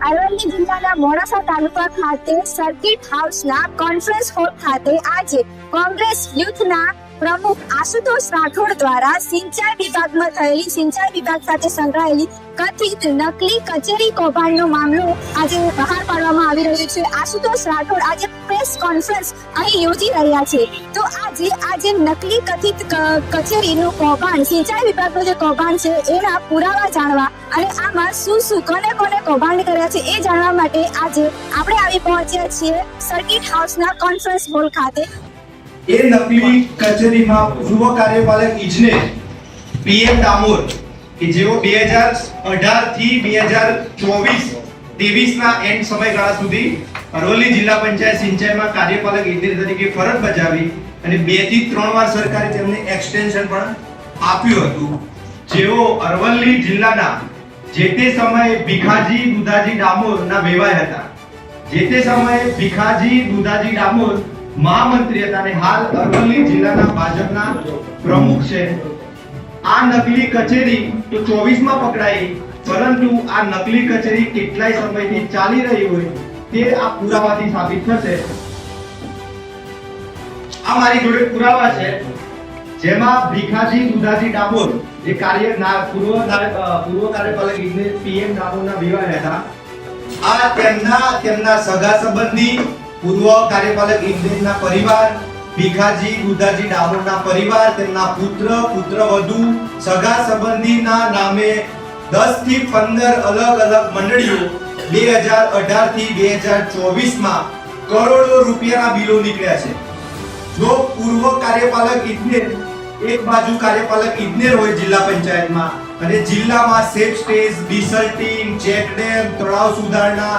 અરવલ્લી જિલ્લાના મોડાસા તાલુકા ખાતે સર્કિટ હાઉસના કોન્ફરન્સ હોલ ખાતે આજે કોંગ્રેસ યુથના પ્રમુખ આશુતોષ રાઠોડ દ્વારા સિંચાઈ વિભાગમાં થયેલી સિંચાઈ વિભાગ સાથે સંકળાયેલી કથિત નકલી કચેરી કૌભાંડનો મામલો આજે બહાર પાડવામાં આવી રહ્યો છે. આશુતોષ રાઠોડ આજે પ્રેસ કોન્ફરન્સ અહીં યોજી રહ્યા છે. તો આજે નકલી કથિત કચેરીનું કૌભાંડ, સિંચાઈ વિભાગનું જે કૌભાંડ છે એના પુરાવા જાણવા અને આમાં શું કોને કૌભાંડ કર્યા છે એ જાણવા માટે આજે આપણે આવી પહોંચ્યા છીએ સર્કિટ હાઉસના કોન્ફરન્સ હોલ ખાતે. એ નકલી કચેરીમાં પૂર્વ કાર્યપાલક ઇજનેર પીએમ ડામોર કે જેઓ 2018 થી 2023 ના એન્ડ સમયગાળા સુધી અરવલ્લી જિલ્લા પંચાયત સિંચાઈમાં કાર્યપાલક ઇજનેર તરીકે ફરજ બજાવી અને 2 થી 3 વાર સરકારે તેમને એક્સટેન્શન પણ આપ્યું હતું. જેઓ અરવલ્લી જિલ્લાના જે તે સમયે ભીખાજી દુધાજી ડામોરના વેવાય હતા. જે તે સમયે ભીખાજી દુધાજી ડામોર મહામંત્રી હતા અને હાલ અરવલ્લી જિલ્લાના ભાજપના પ્રમુખ છે. આ નકલી કચેરી તો 24 માં પકડાઈ, પરંતુ આ નકલી કચેરી કેટલાય સમયથી ચાલી રહી હોય તે આ પુરાવાથી સાબિત થશે. આ મારી જોડે પુરાવા છે જેમાં ભીખાજી દુધાજી ડામોર જે પૂર્વ કાર્યપાલક ઇજનેર પીએમ ડામોરના વિવાહ હતા. આ તેમના સગા સંબંધી પૂર્વ કાર્યપાલક ઇજનેરના પરિવાર, ભીખાજી દુધાજી ડામોરના પરિવાર, તેમના પુત્રવધુ, સગા સંબંધીના નામે 10 થી 15 અલગ મંડળીઓ 2018 થી 2024 માં કરોડો રૂપિયાના બિલો નીકળ્યા છે. જો પૂર્વ કાર્યપાલક ઇજનેર એક બાજુ કાર્યપાલક ઇજનેર હોય જિલ્લા પંચાયતમાં અને જિલ્લામાં સેફ સ્ટેજ, ડિસલ્ટિંગ, ચેક ડેમ, તળાવ સુધારણા,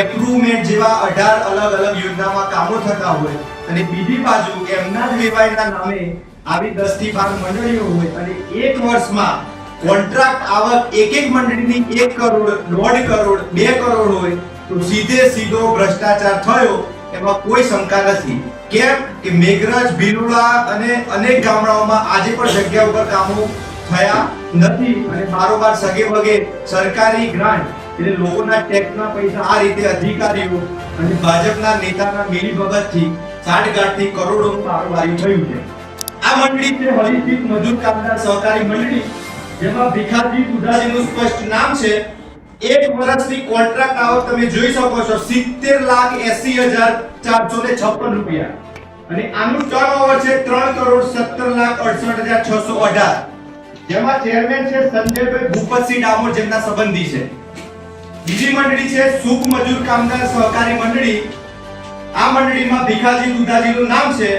એપ્રુવમેન્ટ જેવા 18 અલગ યોજનામાં કામો થતા હોય અને બીજી બાજુ એમના જ વેવાયના નામે આવી 10 થી 12 મંડળીઓ હોય અને એક વર્ષમાં કોન્ટ્રાક્ટ આવક એક મંડળીની 1 કરોડ, 1.5 કરોડ, 2 કરોડ હોય તો સીધો ભ્રષ્ટાચાર થયો એમાં કોઈ શંકા નથી. કેમ કે મેઘરજ, ભીલોડા અને અનેક ગામડાઓમાં આજે પણ જગ્યા ઉપર કામો થયા નથી અને બારોબાર સગે વગે સરકારી ગ્રાન્ટ એટલે લોકોના ટેક્સના પૈસા આ રીતે અધિકારીઓ અને ભાજપના નેતાના મિલીભગતથી સાઠગાંઠથી કરોડોનું કારોબારી થયું છે. આ મંડળી છે હરિસિદ્ધ મજૂર કામદાર સહકારી મંડળી, જેમાં ભીખાજી દુધાજીનું સ્પષ્ટ નામ છે. એક વર્ષની કોન્ટ્રાક્ટ આવક તમે જોઈ શકો છો 70,80,456 રૂપિયા અને આનું ટર્નઓવર છે 3,17,68,618, જેમાં ચેરમેન છે સંજયભાઈ ભૂપતસિંહ ડામોર જેમના સંબંધી છે. બીજી મંડળી છે સુખ મજૂર કામદાર સહકારી મંડળી. આ મંડળીમાં ભીખાજી દુધાજીનું નામ છે.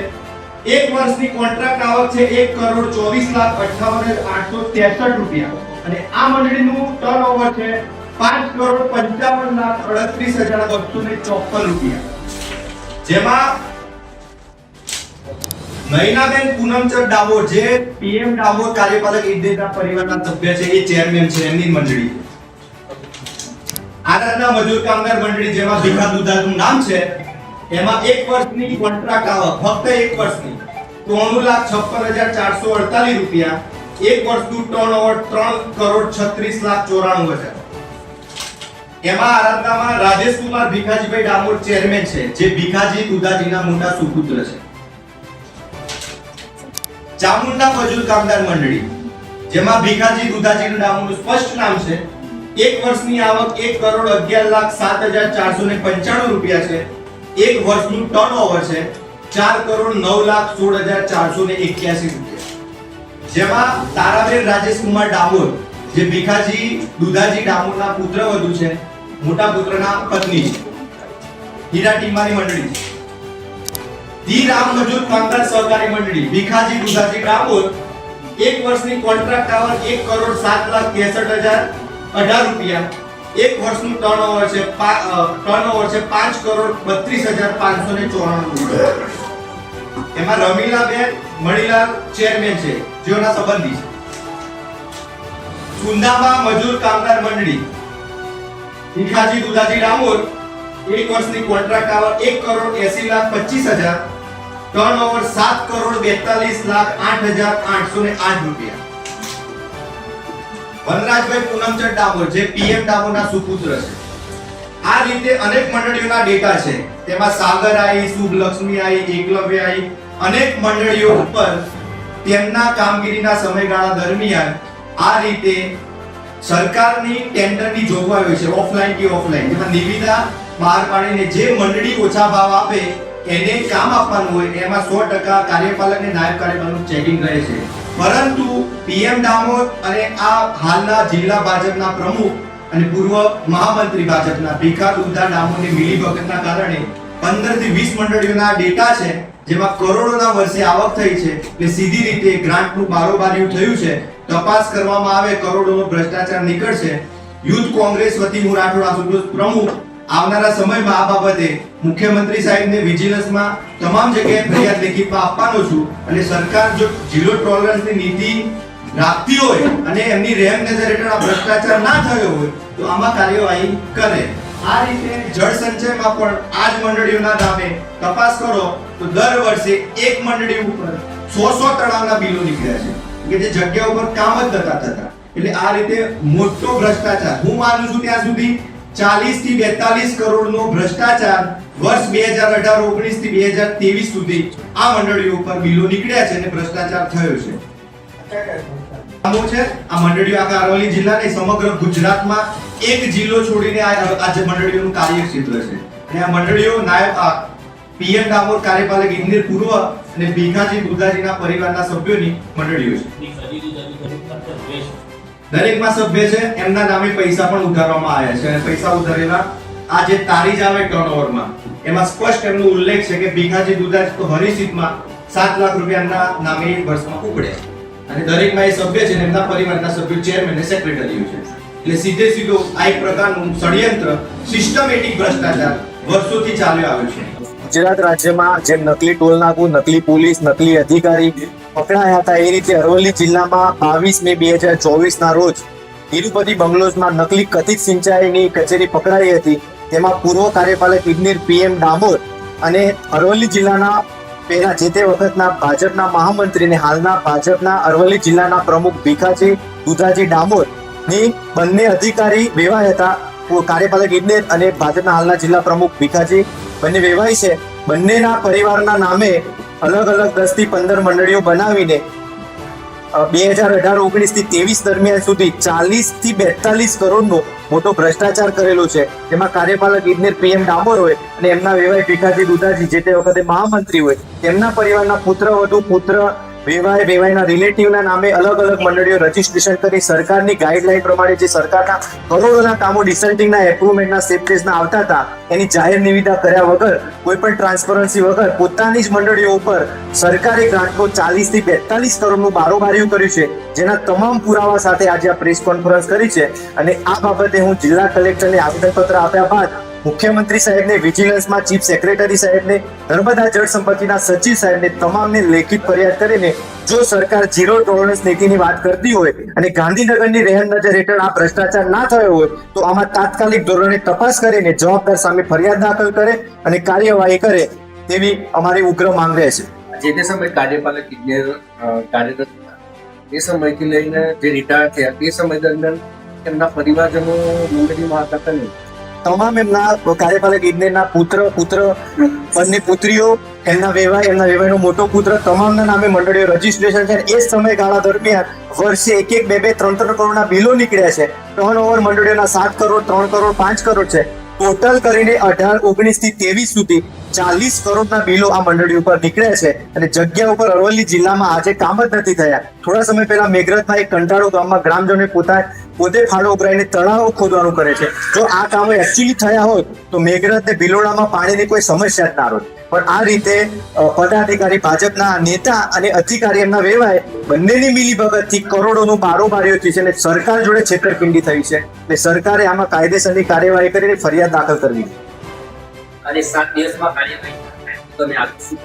એક વર્ષની કોન્ટ્રાક્ટ આવક છે 1,24,58,863 રૂપિયા અને આ મંડળીનું ટર્નઓવર છે 5,55,38,254 રૂપિયા, જેમાં નયનાબેન પૂનમચંદ ડામોર જે પીએમ ડામોર કાર્યપાલક ઇજનેરના પરિવારના સભ્ય છે એ ચેરમેન છે. એમની મંડળી આરાધના મજૂર કામદાર મંડળી જેમાં ભીખા દુધાજીનું નામ છે. એમાં એક વર્ષની કોન્ટ્રાક્ટ આવક ફક્ત એક વર્ષની 93,56,448 રૂપિયા, એક વર્ષનું ટર્નઓવર 3,36,94,000. એમાં આરાધનામાં રાજેશકુમાર ભીખાજીભાઈ ડામોર ચેરમેન છે, જે ભીખાજી દુધાજીના મોટા સુપુત્ર છે. ચામુંડા મજૂર કામદાર મંડળી જેમાં ભીખાજી દુધાજી ડામોરનું સ્પષ્ટ નામ છે. એક વર્ષની આવક 1,11,07,495 રૂપિયા છે. એક વર્ષનું ટર્નઓવર છે 4,09,16,481 રૂપિયા, જેમાં તારાબેન રાજેશકુમાર ડામોર જે ભીખાજી દુધાજી ડામોરના પુત્રવધુ છે, મોટા પુત્રના પત્ની છે. હીરા ટીમાની મંડળી છે. ધી રામ મજૂર કામદાર સહકારી મંડળી ભીખાજી દુધાજી ડામોર એક વર્ષની કોન્ટ્રાક્ટ આવક 1,07,63,018 રૂપિયા, એક વર્ષનું ટર્નઓવર છે 5,32,594 રૂપિયા. એમાં રમીલાબેન મણીલાલ ચેરમેન છે, જેઓના સંબંધી છે. સુંદામા મજૂર કામદાર મંડળી ભીખાજી દુધાજી ડામોર એક વર્ષની કોન્ટ્રાક્ટ આવક 1,80,25,000, ટર્નઓવર 7,42,08,808 રૂપિયા. વનરાજભાઈ પૂનમચંદ ડામોર જે પીએમ ડામોરના સુપુત્ર છે. આ રીતે અનેક મંડળીઓના ડેટા છે. તેમાં સાગર આઈ, શુભ લક્ષ્મી આઈ, એકલવ્ય આઈ, અનેક મંડળીઓ ઉપર તેમના કામગીરીના સમયગાળા દરમિયાન આ રીતે સરકારની ટેન્ડરની જોગવાઈ હોય છે, ઓફલાઈન કે ઓફલાઈન, જેમાં નિવિદા બહાર પાડીને જે મંડળી ઓછા ભાવ આપે એને કામ આપવાનું હોય એમાં 100% કાર્યપાલક અને નાયબ કાર્યપાલકનું ચેકિંગ કરે છે. પરંતુ પીએમ દામોદ અને આ હાલના જિલ્લા ભાજપના પ્રમુખ અને પૂર્વ મહામંત્રી ભાજપના ભીખા દુધા દામોદની મિલીભગતના કારણે 15 થી 20 મંડળીઓના ડેટા છે, જેમાં કરોડોના વર્ષે આવક થઈ છે, એટલે સીધી રીતે ગ્રાન્ટનું બારોબારીયું થયું છે. તપાસ કરવામાં આવે, કરોડોનો ભ્રષ્ટાચાર નીકળશે. યુથ કોંગ્રેસ વતી હું રાઠોડ આશુતોષ પ્રમુખ આવનારા સમયમાં આ બાબતે મુખ્યમંત્રી સાહેબને વિજિલન્સમાં તમામ જગ્યાએ ફરિયાદ લેખિતમાં આપવાનો છું. અને સરકાર જો ઝીરો ટોલરન્સની નીતિ રાખતી હોય અને એમની રહેમ નજર હેઠળ આ ભ્રષ્ટાચાર ના થયો હોય તો આમાં કાર્યવાહી કરે. આ રીતે જળ સંચયમાં પણ આ જ મંડળીઓના નામે તપાસ કરો તો દર વર્ષે એક મંડળી ઉપર 100 તળાવના બિલો નીકળ્યા છે કે જે જગ્યા ઉપર કામ જ નતા થતા. એટલે આ રીતે મોટો ભ્રષ્ટાચાર, હું માનું છું ત્યાં સુધી 40 થી 42 કરોડનો ભ્રષ્ટાચાર વર્ષ 2018-19 થી 2023 સુધી આ મંડળીઓ ઉપર બિલો નીકળ્યા છે અને ભ્રષ્ટાચાર થયો છે. આ મંડળીઓ આખા અરવલ્લી જિલ્લાને સમગ્ર ગુજરાતમાં એક જિલ્લો છોડીને આ જે મંડળીઓનું કાર્યક્ષેત્ર છે. અને આ મંડળીઓ નાયબ પીએમ દામોદ કાર્યપાલક ઇજનેર પૂર્વ અને ભીખાજી દુધાજીના પરિવારના સભ્યોની મંડળીઓ છે. દરેકમાં સભ્ય છે, એમના નામે પૈસા પણ ઉધારવામાં આવ્યા છે અને પૈસા ઉધારેલા આ જે તારીખ આવે ટર્નઓવરમાં એમાં સ્પષ્ટ એમનો ઉલ્લેખ છે કે ભીખાજી દુધાજી તો હરીસીટમાં 7 લાખ રૂપિયાના નામે વર્ષમાં ઉપડ્યા અને દરેકમાં એ સભ્ય છે અને એમના પરિવારના સભ્યો ચેરમેન અને સેક્રેટરીઓ છે. એટલે સીધે સીધો આ એક પ્રકારનું ષડયંત્ર, સિસ્ટમેટિક ભ્રષ્ટાચાર વર્ષોથી ચાલ્યો આવ્યો છે. ગુજરાત રાજ્યમાં જેમ નકલી ટોલ નાકું, નકલી પોલીસ, નકલી અધિકારી પકડાયા હતા, એ રીતે અરવલ્લી જિલ્લામાં 22 મે 2024 ના રોજ તિરુપતિ બંગલોઝમાં નકલી કથિત સિંચાઈની કચેરી પકડાઈ હતી. તેમાં પૂર્વ કાર્યપાલક ઇજનેર પીએમ દામોદ અને અરવલ્લી જિલ્લાના પહેલા જે તે વખતના ભાજપના મહામંત્રી અને હાલના ભાજપના અરવલ્લી જિલ્લાના પ્રમુખ ભીખાજી દુધાજી દામોદ ની બંને અધિકારી વેવાય હતા. કાર્યપાલક ઇજનેર અને ભાજપના હાલના જિલ્લા પ્રમુખ ભીખાજી બંને વેવાય છે. બંનેના પરિવારના નામે અલગ અલગ 10 થી 15 મંડળીઓ બનાવીને 2018-19 થી 23 દરમિયાન સુધી 40 થી 42 કરોડનો મોટો ભ્રષ્ટાચાર કરેલો છે. જેમાં કાર્યપાલક ઇજનેર પીએમ ડામોર હોય અને એમના વેવાય ભીખાજી દુધાજી જે તે વખતે મહામંત્રી હોય, તેમના પરિવારના પુત્ર વધુ પુત્ર વેવાયના રિલેટિવના નામે અલગ અલગ મંડળીઓ રજીસ્ટ્રેશન કરી સરકારની ગાઈડલાઈન પ્રમાણે જે સરકારના કરોડોના કામો ડિસલ્ટિંગના એપ્રુવમેન્ટના સ્ટેજના આવતા હતા એની જાહેર નિવિદા કર્યા વગર, કોઈ પણ ટ્રાન્સપરન્સી વગર પોતાની જ મંડળીઓ ઉપર સરકારી ગ્રાન્ટનો 40 થી 42 કરોડનું બારોબારીયું કર્યું છે. જેના તમામ પુરાવા સાથે આજે આ પ્રેસ કોન્ફરન્સ કરી છે. અને આ બાબતે હું જિલ્લા કલેક્ટરને આવેદનપત્ર આપ્યા બાદ મુખ્યમંત્રી સાહેબને, વિજિલન્સમાં ચીફ સેક્રેટરી સાહેબને, નર્મદા જળ સંપત્તિના સચિવ સાહેબને તમામને લેખિત ફરિયાદ કરીને જો સરકાર ઝીરો ટોલરન્સ નીતિની વાત કરતી હોય અને ગાંધીનગરની રહેમ નજર હેઠળ આ ભ્રષ્ટાચાર ના થયો હોય તો આમાં તાત્કાલિક ધોરણે તપાસ કરીને જવાબદાર સામે ફરિયાદ દાખલ કરે અને કાર્યવાહી કરે તેવી અમારી ઉગ્ર માંગ રહે છે. જે તે સમય કાર્યપાલક ઇજનેર કાર્યરત હતા, એ સમયથી લઈને જે રિટાયર થયા તે સમય દરમિયાન એમના પરિવારજનો મંડળીમાં હતા કે નહીં? તમામ એમના કાર્યપાલક ઇજનેરના પુત્ર બંને પુત્રીઓ, એમના વેવાયનો મોટો પુત્ર, તમામના નામે મંડળીઓ રજીસ્ટ્રેશન છે. એ સમયગાળા દરમિયાન વર્ષે 1-2, 3 કરોડના બિલો નીકળ્યા છે. ટર્નઓવર મંડળીઓના 7 કરોડ, 3 કરોડ, 5 કરોડ છે. ટોટલ કરીને 18-19 થી 23 સુધી 40 કરોડના બિલો આ મંડળી ઉપર નીકળ્યા છે. અને જગ્યા ઉપર અરવલ્લી જિલ્લામાં આજે કામ જ નથી થયા. થોડા સમય પહેલા મેઘરજમાં એક કંટાળો ગામમાં ગ્રામજનોએ પોતે ફાળો ઉભરાઈને તળાવો ખોદવાનું કરે છે. જો આ કામો એકચ્યુઅલી થયા હોત તો મેઘરજ ને ભિલોડામાં પાણીની કોઈ સમસ્યા જ ના હોત. પણ આ રીતે પદાધિકારી, ભાજપના નેતા અને અધિકારી એમના વેવાય બંનેની મિલીભગતથી કરોડોનું બારોબારીઓથી છે અને સરકાર જોડે છેતરપિંડી થઈ છે. એટલે સરકારે આમાં કાયદેસરની કાર્યવાહી કરીને ફરિયાદ દાખલ કરવી. અને 7 દિવસમાં કાર્યવાહી તમે આપીશું?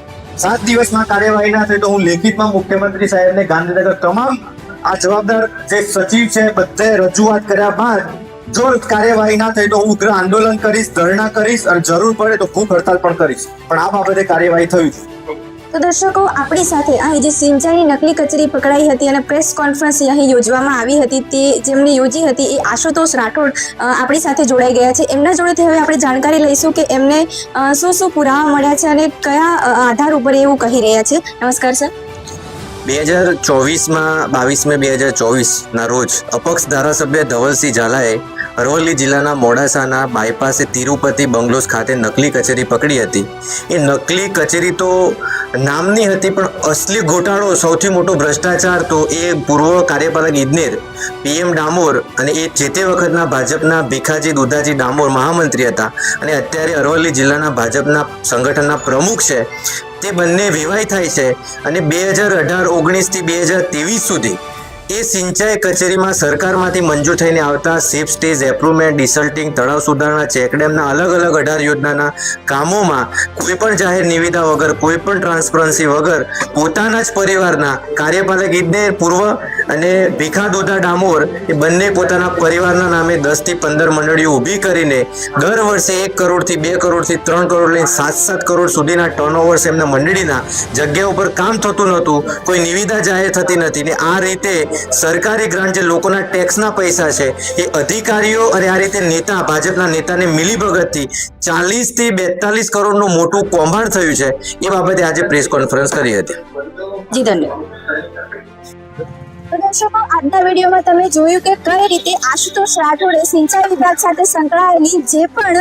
7 દિવસમાં કાર્યવાહી ના થઈ તો હું લેખિતમાં મુખ્યમંત્રી સાહેબને, ગાંધીનગર તમામ આ જવાબદાર જે સચિવ છે બધે રજૂઆત કર્યા બાદ જો કાર્યવાહી ના થઈ તો હું ઉગ્ર આંદોલન કરીશ, ધરણા કરીશ અને જરૂર પડે તો ભૂખ હડતાલ પણ કરીશ. પણ આ બાબતે કાર્યવાહી થવી. તો દર્શકો, આપણી સાથે અહીં જે સિંચાઈની નકલી કચેરી પકડાઈ હતી અને પ્રેસ કોન્ફરન્સ અહીં યોજવામાં આવી હતી, તે જેમણે યોજી હતી એ આશુતોષ રાઠોડ આપણી સાથે જોડાઈ ગયા છે. એમના જોડેથી હવે આપણે જાણકારી લઈશું કે એમને શું શું પુરાવા મળ્યા છે અને કયા આધાર ઉપર એવું કહી રહ્યા છે. નમસ્કાર સર. 2024માં 22 મે 2024ના રોજ અપક્ષ ધારાસભ્ય ધવલસિંહ ઝાલાએ અરવલ્લી જિલ્લાના મોડાસાના બાયપાસે તિરુપતિ બંગલોઝ ખાતે નકલી કચેરી પકડી હતી. એ નકલી કચેરી તો નામની હતી, પણ અસલી ઘોટાળો, સૌથી મોટો ભ્રષ્ટાચાર તો એ પૂર્વ કાર્યપાલક ઇજનેર PM ડામોર અને એ જે તે વખતના ભાજપના ભીખાજી દુધાજી ડામોર મહામંત્રી હતા અને અત્યારે અરવલ્લી જિલ્લાના ભાજપના સંગઠનના પ્રમુખ છે. તે બંને વિવાહ થાય છે અને 2018-19 થી 2023 સુધી એ સિંચાઈ કચેરીમાં સરકારમાંથી મંજૂર થઈને આવતા સેફ સ્ટેજ એપ્રુવમેન્ટ, ડિસલ્ટિંગ, તળાવ સુધારણા, ચેકડેમના અલગ અલગ 18 યોજનાના કામોમાં કોઈ પણ જાહેર નિવિદા વગર, કોઈ પણ ટ્રાન્સપરન્સી વગર પોતાના જ પરિવારના કાર્યપાલક ઇજનેર પૂર્વ અને ભીખા દોધા ડામોર એ બંને પોતાના પરિવારના નામે 10 થી 15 મંડળીઓ ઊભી કરીને દર વર્ષે 1 કરોડથી 2 કરોડથી 3 કરોડ લઈને 7-7 કરોડ સુધીના ટર્નઓવર્સ એમના મંડળીના જગ્યા ઉપર કામ થતું નહોતું, કોઈ નિવિદા જાહેર થતી નથી ને આ રીતે સરકારી ગ્રાન્ટ જે લોકોના ટેક્સના પૈસા છે એ અધિકારીઓ અને આ રીતે નેતા, ભાજપના નેતાને મિલીભગતથી 40 થી 42 કરોડનું મોટું કૌભાંડ થયું છે. એ બાબતે આજે પ્રેસ કોન્ફરન્સ કરી હતી. જી ધન્યવાદ. તો દર્શકો, આજના વિડીયોમાં તમે જોયું કે કઈ રીતે આશુતોષ રાઠોડે સિંચાઈ વિભાગ સાથે સંકળાયેલી જે પણ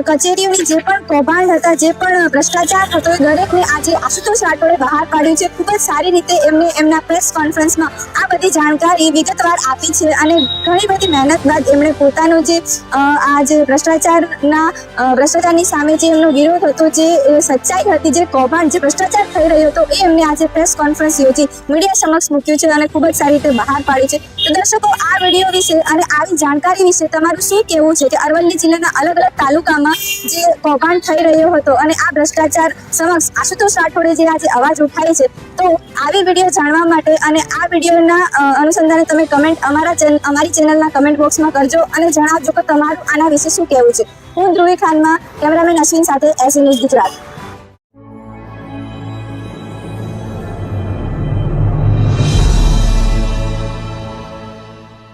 કચેરીઓની જે પણ કૌભાંડ હતા, જે પણ ભ્રષ્ટાચાર હતો, એ દરેકને આજે આશુતોષ રાઠોડે બહાર કાઢ્યું છે. ખૂબ જ સારી રીતે એમને એમના પ્રેસ કોન્ફરન્સમાં આ બધી જાણકારી વિગતવાર આપી છે અને ઘણી બધી મહેનત બાદ એમણે પોતાનો જે આ જે ભ્રષ્ટાચારની સામે જે એમનો વિરોધ હતો, જે સચ્ચાઈ હતી, જે કૌભાંડ, જે ભ્રષ્ટાચાર થઈ રહ્યો હતો, એ એમને આજે પ્રેસ કોન્ફરન્સ યોજી મીડિયા સમક્ષ મૂક્યું છે અને ખૂબ જ સારી રીતે બહાર પાડી છે. તો દર્શકો, આ વિડીયો વિશે અને આવી જાણકારી વિશે તમારું શું કહેવું છે કે અરવલ્લી જિલ્લાના અલગ અલગ તાલુકામાં જે કૌભાંડ થઈ રહ્યો હતો અને આ ભ્રષ્ટાચાર સમક્ષ આશુતોષ રાઠોડે જે આજે અવાજ ઉઠાવી છે, તો આવી વિડીયો જાણવા માટે અને આ વિડીયોના અનુસંધાને તમે કમેન્ટ અમારી ચેનલના કમેન્ટ બોક્સમાં કરજો અને જણાવજો કે તમારું આના વિશે શું કહેવું છે. હું ધ્રુવી ખાનમાં, કેમેરામેન અશ્વિન સાથે SE ન્યૂઝ ગુજરાત.